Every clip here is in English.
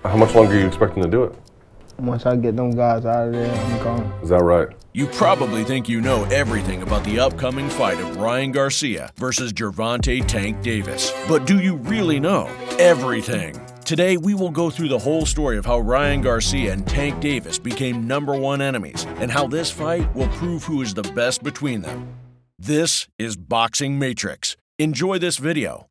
How much longer are you expecting to do it? Once I get them guys out of there, I'm gone. Is that right? You probably think you know everything about the upcoming fight of Ryan Garcia versus Gervonta Tank Davis. But do you really know everything? Today, we will go through the whole story of how Ryan Garcia and Tank Davis became #1 enemies and how this fight will prove who is the best between them. This is Boxing Matrix. Enjoy this video.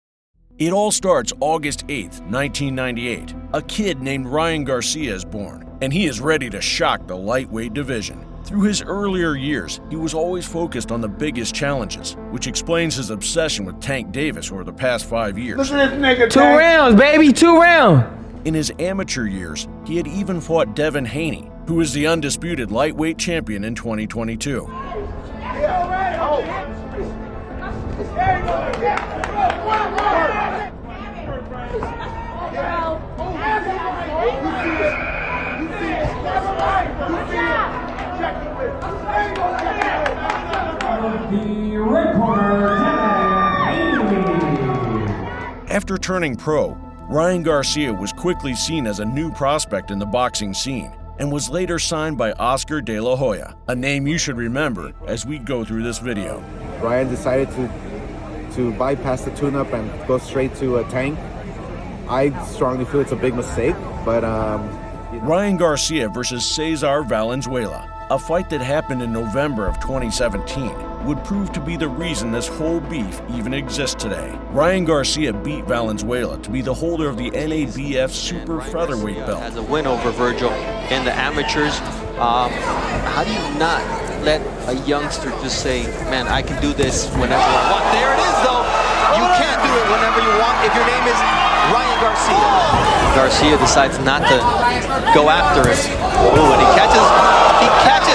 It all starts August 8th, 1998. A kid named Ryan Garcia is born, and he is ready to shock the lightweight division. Through his earlier years, he was always focused on the biggest challenges, which explains his obsession with Tank Davis over the past 5 years. Listen to this nigga, 2 rounds, baby, 2 rounds. In his amateur years, he had even fought Devin Haney, who is the undisputed lightweight champion in 2022. After turning pro, Ryan Garcia was quickly seen as a new prospect in the boxing scene and was later signed by Oscar De La Hoya, a name you should remember as we go through this video. Ryan decided to bypass the tune-up and go straight to a Tank. I strongly feel it's a big mistake, but Ryan Garcia versus Cesar Valenzuela, a fight that happened in November of 2017, would prove to be the reason this whole beef even exists today. Ryan Garcia beat Valenzuela to be the holder of the NABF Super Featherweight belt. As a win over Virgil in the amateurs, how do you not let a youngster just say, man, I can do this whenever I want? There it is, though. You can't do it whenever you want if your name is Ryan Garcia. Garcia decides not to go after it. Ooh, and he catches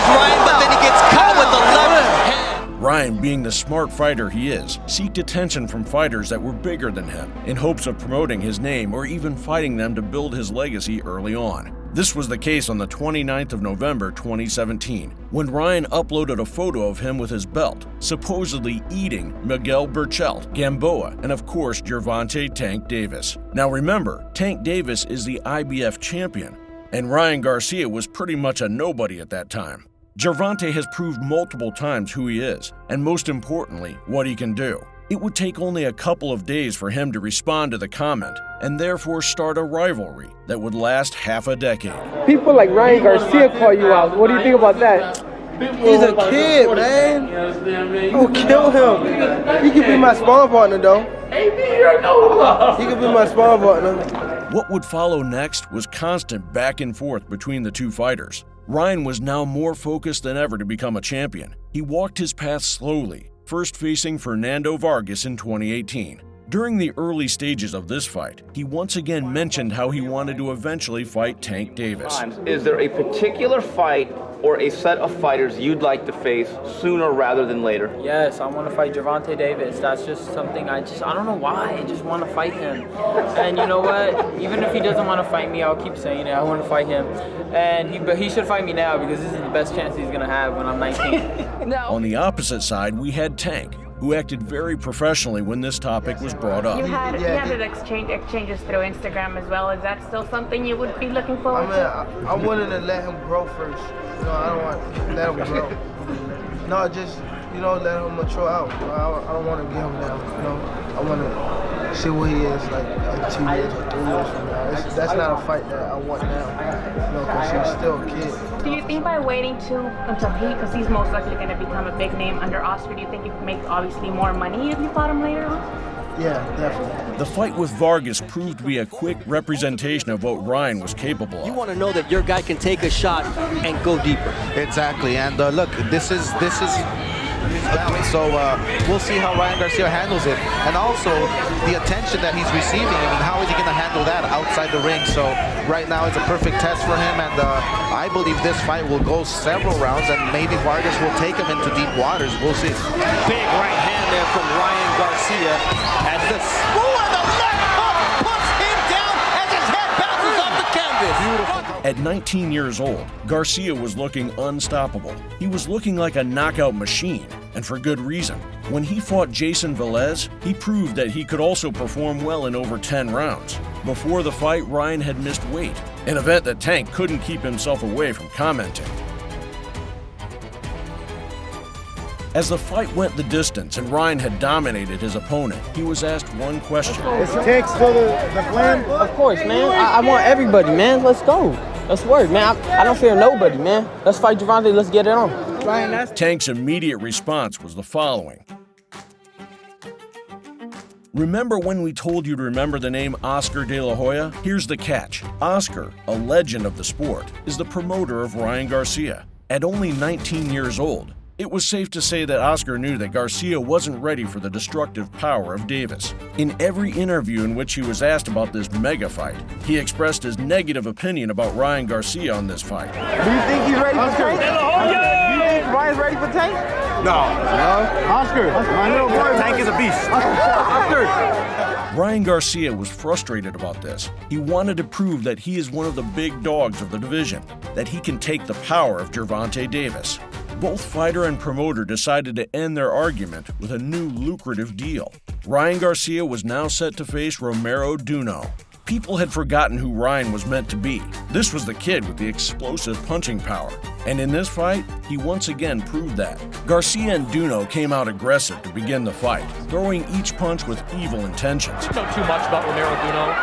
Ryan, but then he gets caught with the left hand. Ryan, being the smart fighter he is, seeked attention from fighters that were bigger than him in hopes of promoting his name or even fighting them to build his legacy early on. This was the case on the 29th of November 2017, when Ryan uploaded a photo of him with his belt, supposedly eating Miguel Berchelt, Gamboa, and of course Gervonta Tank Davis. Now remember, Tank Davis is the IBF champion, and Ryan Garcia was pretty much a nobody at that time. Gervonta has proved multiple times who he is, and most importantly, what he can do. It would take only a couple of days for him to respond to the comment, and therefore start a rivalry that would last half a decade. People like Ryan Garcia call you out. What do you think about that? He's a kid, man. Who kill him? He could be my sparring partner, though. He could be my sparring partner. What would follow next was constant back and forth between the two fighters. Ryan was now more focused than ever to become a champion. He walked his path slowly, first facing Fernando Vargas in 2018. During the early stages of this fight, he once again mentioned how he wanted to eventually fight Tank Davis. Is there a particular fight or a set of fighters you'd like to face sooner rather than later? Yes, I want to fight Gervonta Davis. That's just something I don't know why, I just want to fight him. And you know what? Even if he doesn't want to fight me, I'll keep saying it. I want to fight him. But he should fight me now because this is the best chance he's going to have when I'm 19. On the opposite side, we had Tank, who acted very professionally when this topic was brought up. You had exchanges through Instagram as well. Is that still something you would be looking forward to? I wanted to let him grow first. You know, I don't want to let him grow. No, just, you know, let him mature out. You know, I don't want to get him down. You know, I want to see what he is like 2 years or 3 years from now. That's not a fight that I want now. You know, because he's still a kid. Do you think by waiting until because he's most likely going to become a big name under Oscar, do you think you could make obviously more money if you fought him later on? Yeah, definitely. The fight with Vargas proved to be a quick representation of what Ryan was capable of. You want to know that your guy can take a shot and go deeper. exactly. And look, this is so we'll see how Ryan Garcia handles it, and also the attention that he's receiving. I mean, how is he going to handle that outside the ring? So right now it's a perfect test for him, and I believe this fight will go several rounds, and maybe Vargas will take him into deep waters. We'll see. Big right hand there from Ryan Garcia as the left hook puts him down as his head bounces off the canvas. Beautiful. At 19 years old, Garcia was looking unstoppable. He was looking like a knockout machine. and for good reason. When he fought Jason Velez, he proved that he could also perform well in over 10 rounds. Before the fight, Ryan had missed weight, an event that Tank couldn't keep himself away from commenting. As the fight went the distance and Ryan had dominated his opponent, he was asked one question. Is Tank still the plan? Of course, man. I want everybody, man. Let's go. Let's work, man. I don't fear nobody, man. Let's fight Gervonta. Let's get it on. Tank's immediate response was the following. Remember when we told you to remember the name Oscar De La Hoya? Here's the catch. Oscar, a legend of the sport, is the promoter of Ryan Garcia. At only 19 years old, it was safe to say that Oscar knew that Garcia wasn't ready for the destructive power of Davis. In every interview in which he was asked about this mega fight, he expressed his negative opinion about Ryan Garcia on this fight. Do you think he's ready for Tank? You think Ryan's ready for Tank? No. Oscar, my little boy. Tank is a beast. Oscar. Ryan Garcia was frustrated about this. He wanted to prove that he is one of the big dogs of the division, that he can take the power of Gervonta Davis. Both fighter and promoter decided to end their argument with a new lucrative deal. Ryan Garcia was now set to face Romero Duno. People had forgotten who Ryan was meant to be. This was the kid with the explosive punching power. And in this fight, he once again proved that. Garcia and Duno came out aggressive to begin the fight, throwing each punch with evil intentions. I don't know too much about Romero Duno.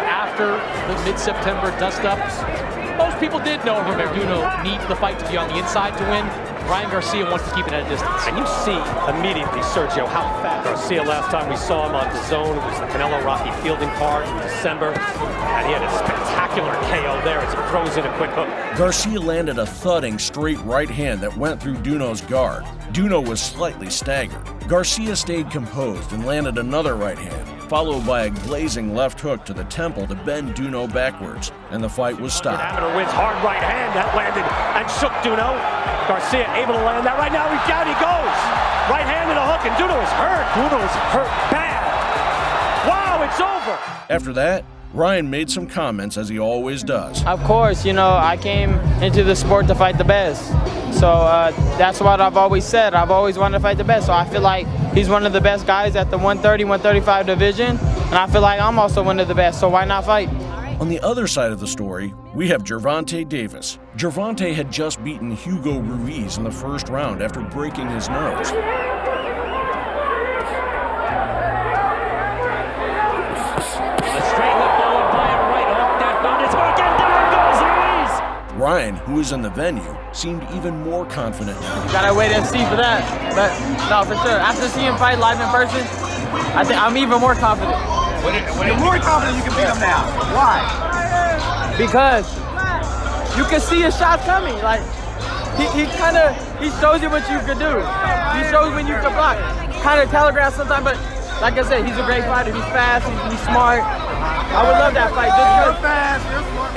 After the mid-September dust-ups, most people did know Romero Duno needs the fight to be on the inside to win. Ryan Garcia wants to keep it at a distance. And you see immediately, Sergio, how fast Garcia, last time we saw him on the zone, it was the Canelo Rocky Fielding card in December, and he had a spectacular KO there as he throws in a quick hook. Garcia landed a thudding straight right hand that went through Duno's guard. Duno was slightly staggered. Garcia stayed composed and landed another right hand, followed by a glazing left hook to the temple to bend Duno backwards, and the fight was stopped. Amateur wins, hard right hand that landed and shook Duno. Garcia able to land that right now. Down he goes. Right hand and a hook, and Duno is hurt. Duno is hurt bad. Wow, it's over. After that, Ryan made some comments, as he always does. Of course, you know, I came into the sport to fight the best. So that's what I've always said. I've always wanted to fight the best. So I feel like he's one of the best guys at the 130, 135 division. And I feel like I'm also one of the best. So why not fight? On the other side of the story, we have Gervonta Davis. Gervonta had just beaten Hugo Ruiz in the first round after breaking his nose. Ryan, who was in the venue, seemed even more confident now. Gotta wait and see for that. But no, for sure. After seeing him fight live in person, I think I'm even more confident. When you're more confident, you can beat him now. Why? Because you can see his shots coming. Like he shows you what you could do. He shows when you can block. Kind of telegraphs sometimes, but like I said, he's a great fighter. He's fast. He's smart. I would love that fight. Just fast.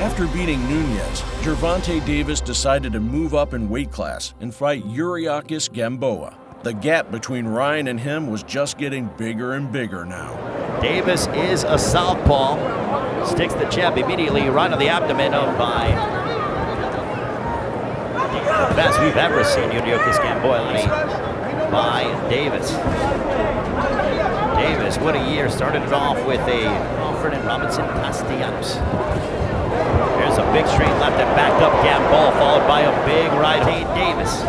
After beating Nunez, Gervonta Davis decided to move up in weight class and fight Yuriakis Gamboa. The gap between Ryan and him was just getting bigger and bigger now. Davis is a southpaw. Sticks the jab immediately right on the abdomen of by the best we've ever seen Yuriakis Gamboa by Davis. Davis, what a year. Started it off with a Alfred and Robinson Castellanos. There's a big straight left that backed up Gamboa, followed by a big right hand Davis.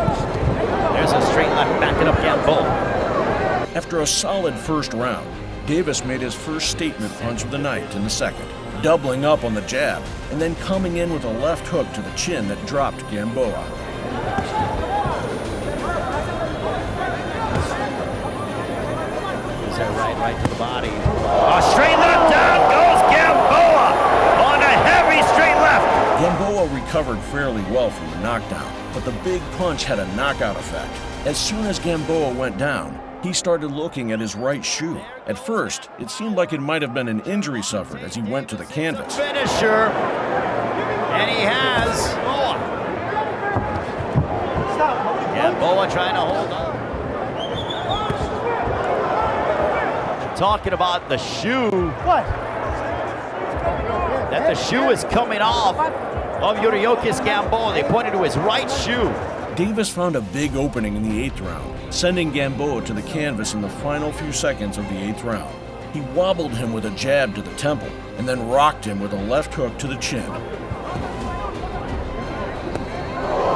There's a straight left backing up Campbell. After a solid first round, Davis made his first statement punch of the night in the second, doubling up on the jab, and then coming in with a left hook to the chin that dropped Gamboa. He's right to the body. A straight left, down goes Gamboa on a heavy straight left. Gamboa recovered fairly well from the knockdown, but the big punch had a knockout effect. As soon as Gamboa went down, he started looking at his right shoe. At first, it seemed like it might have been an injury suffered as he went to the canvas. Finisher, and he has Gamboa trying to hold on. Talking about the shoe. What? That the shoe is coming off of Yuriakis Gamboa. They pointed to his right shoe. Davis found a big opening in the 8th round, sending Gamboa to the canvas in the final few seconds of the 8th round. He wobbled him with a jab to the temple, and then rocked him with a left hook to the chin.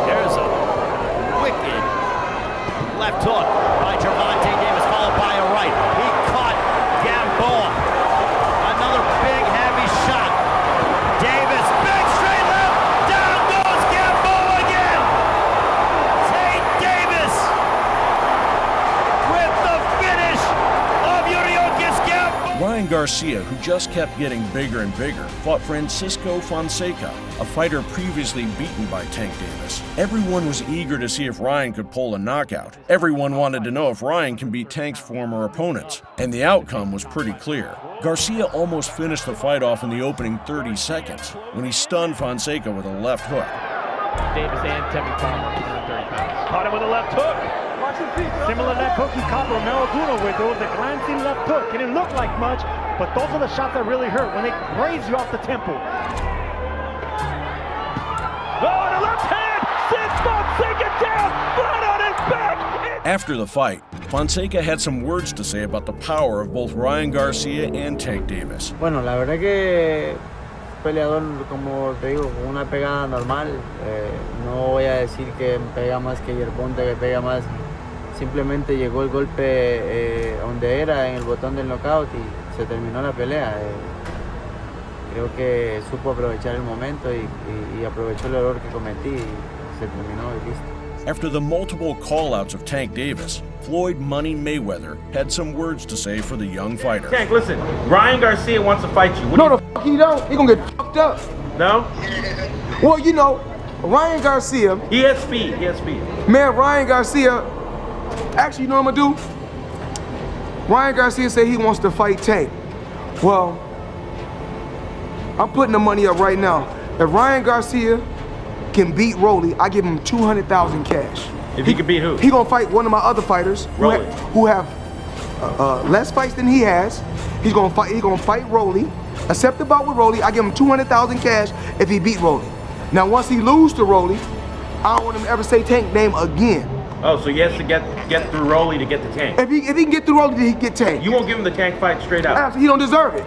There's a wicked left hook by Gervonta Davis, followed by a right. He caught Gamboa. Another big, heavy shot. Davis, big straight left. Down goes Gamboa again. Tate Davis with the finish of Yuriakis Gamboa. Ryan Garcia, who just kept getting bigger and bigger, fought Francisco Fonseca, a fighter previously beaten by Tank Davis. Everyone was eager to see if Ryan could pull a knockout. Everyone wanted to know if Ryan can beat Tank's former opponents, and the outcome was pretty clear. Garcia almost finished the fight off in the opening 30 seconds when he stunned Fonseca with a left hook. Davis and Tevin Farmer, 130 pounds. Caught him with a left hook. Similar left hook he caught Romero Duno with. There was a glancing left hook. It didn't look like much, but those are the shots that really hurt when they graze you off the temple. Oh, and a left hand sends Fonseca down, flat on his back. After the fight, Fonseca had some words to say about the power of both Ryan Garcia and Tank Davis. Bueno, la verdad que peleador, como te digo, con una pegada normal. No voy a decir que pega más que Gervonta, que pega más. Simplemente llegó el golpe donde era, en el botón del knockout, y se terminó la pelea. Creo que supo aprovechar el momento y aprovechó el error que cometí y se terminó y listo. After the multiple call-outs of Tank Davis, Floyd Money Mayweather had some words to say for the young fighter. Tank, listen, Ryan Garcia wants to fight you. No, the fuck he don't. He gonna get fucked up. No? Well, you know, Ryan Garcia. He has speed. He has speed. Man, Ryan Garcia. Actually, you know what I'm gonna do? Ryan Garcia said he wants to fight Tank. Well, I'm putting the money up right now. If Ryan Garcia can beat Rolly, I give him 200,000 cash. If he can beat who? He gonna fight one of my other fighters who have less fights than he has. He's gonna fight Rolly. Accept the bout with Rolly. I give him 200,000 cash if he beat Rolly. Now, once he loses to Rolly, I don't want him to ever say Tank name again. Oh, so he has to get through Rolly to get the Tank. If he can get through Rolly, then he can get Tank. You won't give him the Tank fight straight out. He don't deserve it.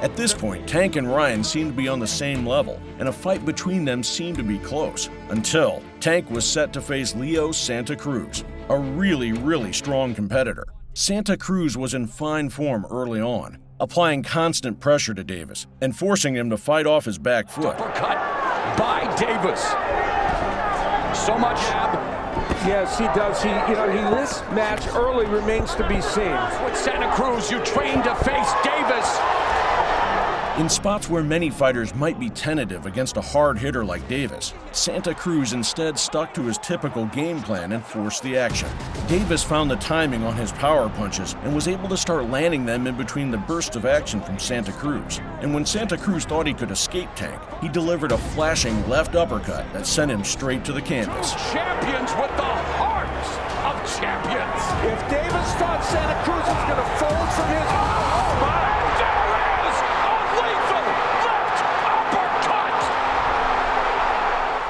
At this point, Tank and Ryan seemed to be on the same level, and a fight between them seemed to be close, until Tank was set to face Leo Santa Cruz, a really, really strong competitor. Santa Cruz was in fine form early on, applying constant pressure to Davis and forcing him to fight off his back foot. Uppercut by Davis. So much. Yes, he does. This match early remains to be seen. With Santa Cruz, you train to face Davis. In spots where many fighters might be tentative against a hard hitter like Davis, Santa Cruz instead stuck to his typical game plan and forced the action. Davis found the timing on his power punches and was able to start landing them in between the bursts of action from Santa Cruz. And when Santa Cruz thought he could escape Tank, he delivered a flashing left uppercut that sent him straight to the canvas. Champions with the hearts of champions. If Davis thought Santa Cruz was going to fold from his... Oh my!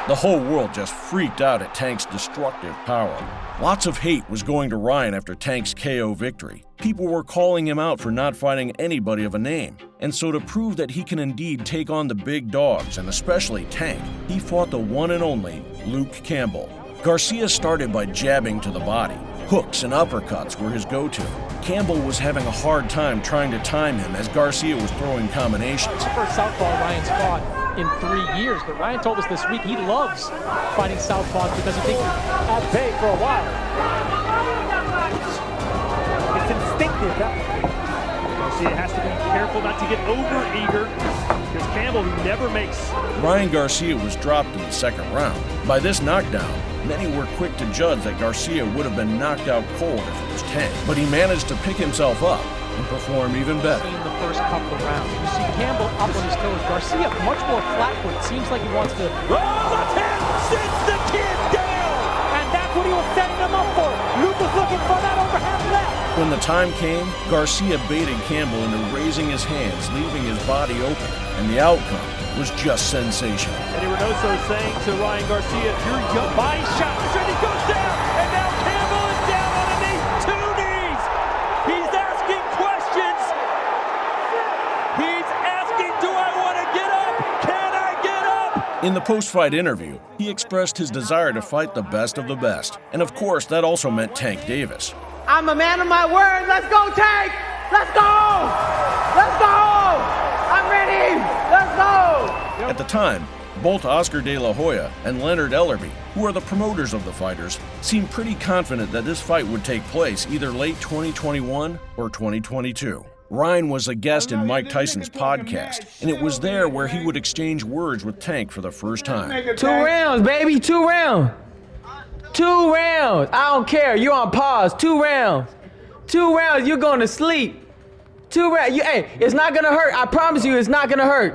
The whole world just freaked out at Tank's destructive power. Lots of hate was going to Ryan after Tank's KO victory. People were calling him out for not fighting anybody of a name. And so to prove that he can indeed take on the big dogs, and especially Tank, he fought the one and only Luke Campbell. Garcia started by jabbing to the body. Hooks and uppercuts were his go-to. Campbell was having a hard time trying to time him as Garcia was throwing combinations. First southpaw Ryan's fought in 3 years, but Ryan told us this week he loves fighting southpaws because he thinks he's at bay for a while. It's instinctive. Garcia has to be careful not to get over-eager because Campbell, who never makes... Ryan Garcia was dropped in the second round. By this knockdown, many were quick to judge that Garcia would have been knocked out cold if it was Tank, but he managed to pick himself up and perform even better. In the first couple of rounds, you see Campbell up on his toes. Garcia much more flat-footed. Seems like he wants to. Left hand sends the kid down, and that's what he was setting him up for. Luke was looking for that overhand left. When the time came, Garcia baited Campbell into raising his hands, leaving his body open, and the outcome was just sensational. Eddie Reynoso saying to Ryan Garcia, "You're young." Body shot, and he goes down, and now Campbell is down on a knee, 2 knees. He's asking questions. He's asking, "Do I want to get up? Can I get up?" In the post-fight interview, he expressed his desire to fight the best of the best. And of course, that also meant Tank Davis. I'm a man of my word. Let's go, Tank! Let's go! Let's go! I'm ready! Let's go! At the time, both Oscar De La Hoya and Leonard Ellerby, who are the promoters of the fighters, seemed pretty confident that this fight would take place either late 2021 or 2022. Ryan was a guest in Mike Tyson's podcast, and it was there where he would exchange words with Tank for the first time. 2 rounds, baby, 2 rounds. 2 rounds. I don't care. You're on pause. 2 rounds. 2 rounds. You're going to sleep. 2 rounds. Hey, it's not going to hurt. I promise you it's not going to hurt.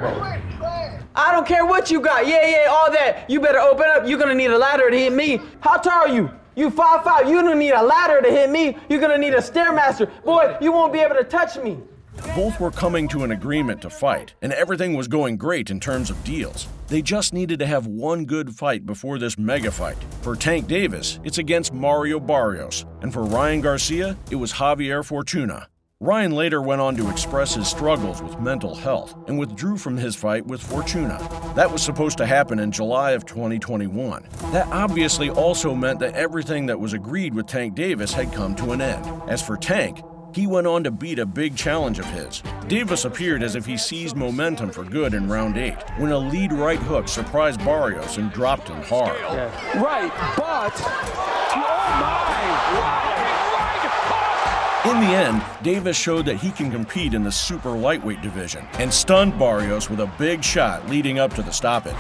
I don't care what you got. Yeah, all that. You better open up. You're going to need a ladder to hit me. How tall are you? You 5'5". You don't need a ladder to hit me. You're going to need a Stairmaster. Boy, you won't be able to touch me. Both were coming to an agreement to fight, and everything was going great in terms of deals. They just needed to have one good fight before this mega fight. For Tank Davis, it's against Mario Barrios, and for Ryan Garcia, it was Javier Fortuna. Ryan later went on to express his struggles with mental health and withdrew from his fight with Fortuna. That was supposed to happen in July of 2021. That obviously also meant that everything that was agreed with Tank Davis had come to an end. As for Tank, he went on to beat a big challenge of his. Davis appeared as if he seized momentum for good in round 8, when a lead right hook surprised Barrios and dropped him hard. Right, but, oh my, wow. In the end, Davis showed that he can compete in the super lightweight division and stunned Barrios with a big shot leading up to the stoppage.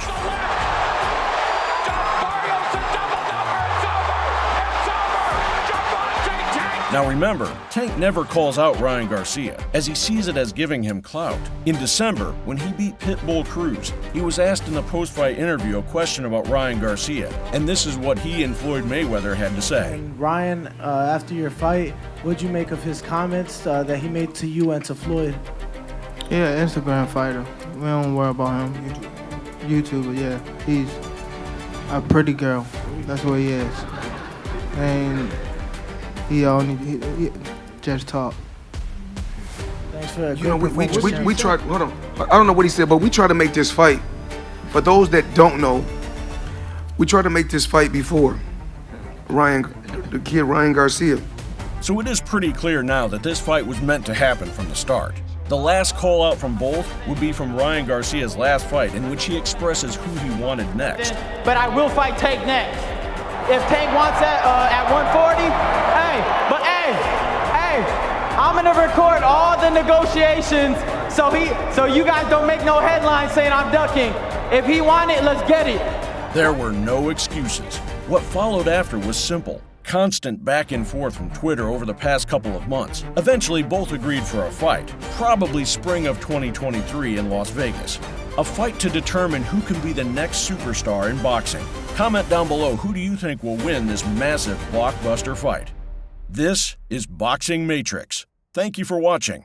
Now remember, Tank never calls out Ryan Garcia, as he sees it as giving him clout. In December, when he beat Pitbull Cruz, he was asked in the post-fight interview a question about Ryan Garcia, and this is what he and Floyd Mayweather had to say. And Ryan, after your fight, what'd you make of his comments that he made to you and to Floyd? Yeah, Instagram fighter. We don't worry about him. YouTuber, yeah. He's a pretty girl. That's what he is. And he just talk. Thanks for that. You know, we tried. Hold on. I don't know what he said, but we tried to make this fight. For those that don't know, we tried to make this fight before the kid Ryan Garcia. So it is pretty clear now that this fight was meant to happen from the start. The last call out from both would be from Ryan Garcia's last fight, in which he expresses who he wanted next. But I will fight Tank next. If Tank wants that at 140, I'm gonna record all the negotiations so you guys don't make no headlines saying I'm ducking. If he want it, let's get it. There were no excuses. What followed after was simple. Constant back and forth from Twitter over the past couple of months. Eventually, both agreed for a fight, probably spring of 2023 in Las Vegas. A fight to determine who can be the next superstar in boxing. Comment down below, who do you think will win this massive blockbuster fight? This is Boxing Matrix. Thank you for watching.